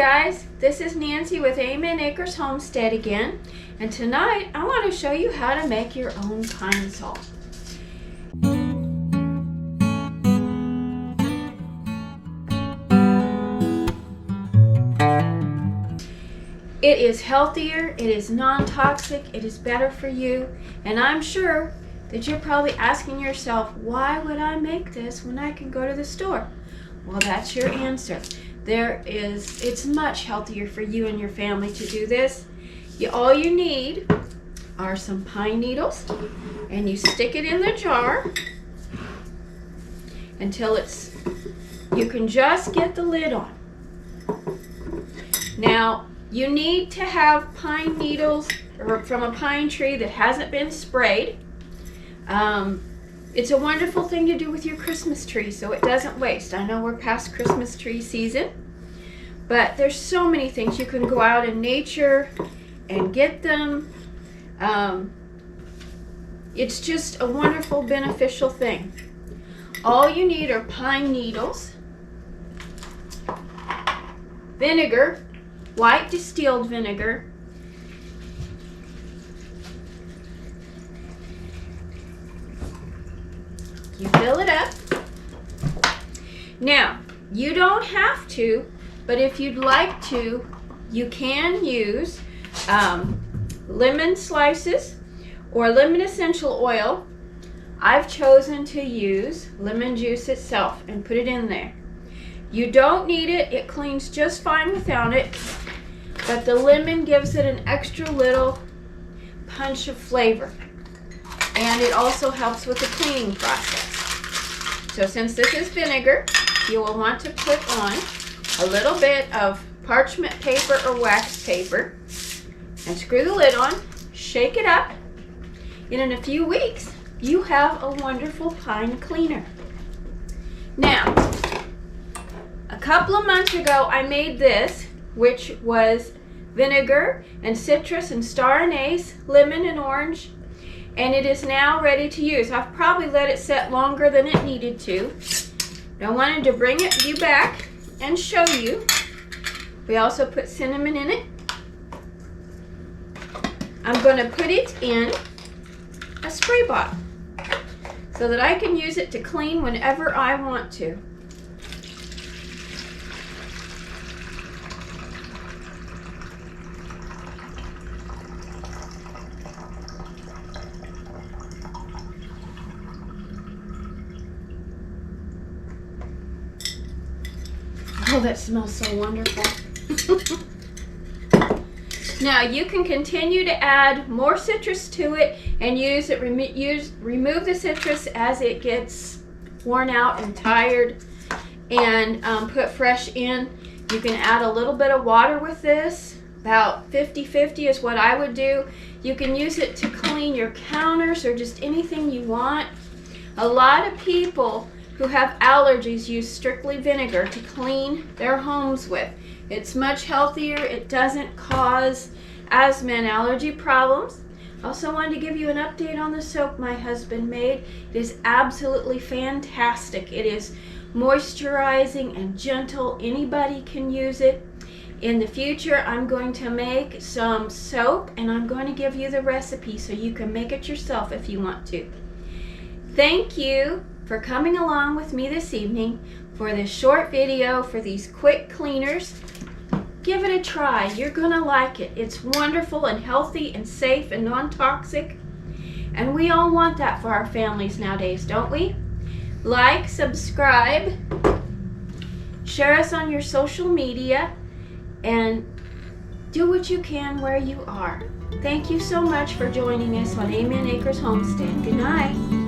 guys, this is Nancy with Amen Acres Homestead again, and tonight I want to show you how to make your own pine salt. It is healthier, it is non-toxic, it is better for you, and I'm sure that you're probably asking yourself, why would I make this when I can go to the store? Well, that's your answer. It's much healthier for you and your family to do this. All you need are some pine needles, and you stick it in the jar until you can just get the lid on. Now, you need to have pine needles from a pine tree that hasn't been sprayed. It's a wonderful thing to do with your Christmas tree so it doesn't waste. I know we're past Christmas tree season, but there's so many things. You can go out in nature and get them. It's just a wonderful, beneficial thing. All you need are pine needles, vinegar, white distilled vinegar, you fill it up. Now, you don't have to, but if you'd like to, you can use lemon slices or lemon essential oil. I've chosen to use lemon juice itself and put it in there. You don't need it. It cleans just fine without it, but the lemon gives it an extra little punch of flavor, and it also helps with the cleaning process. So since this is vinegar, you will want to put on a little bit of parchment paper or wax paper and screw the lid on, shake it up, and in a few weeks you have a wonderful pine cleaner. Now, a couple of months ago I made this, which was vinegar and citrus and star anise, lemon and orange, and it is now ready to use. I've probably let it set longer than it needed to. I wanted to bring you back and show you. We also put cinnamon in it. I'm going to put it in a spray bottle so that I can use it to clean whenever I want to. Oh, that smells so wonderful. Now, you can continue to add more citrus to it and remove the citrus as it gets worn out and tired, and put fresh in. You can add a little bit of water with this. About 50-50 is what I would do. You can use it to clean your counters or just anything you want. A lot of people who have allergies use strictly vinegar to clean their homes with. It's much healthier. It doesn't cause asthma and allergy problems. Also wanted to give you an update on the soap my husband made. It is absolutely fantastic. It is moisturizing and gentle. Anybody can use it. In the future, I'm going to make some soap, and I'm going to give you the recipe so you can make it yourself if you want to. Thank you for coming along with me this evening for this short video for these quick cleaners. Give it a try. You're gonna like it. It's wonderful and healthy and safe and non-toxic, and we all want that for our families nowadays, don't we? Like, subscribe, share us on your social media, and do what you can where you are. Thank you so much for joining us on Amen Acres Homestead. Good night.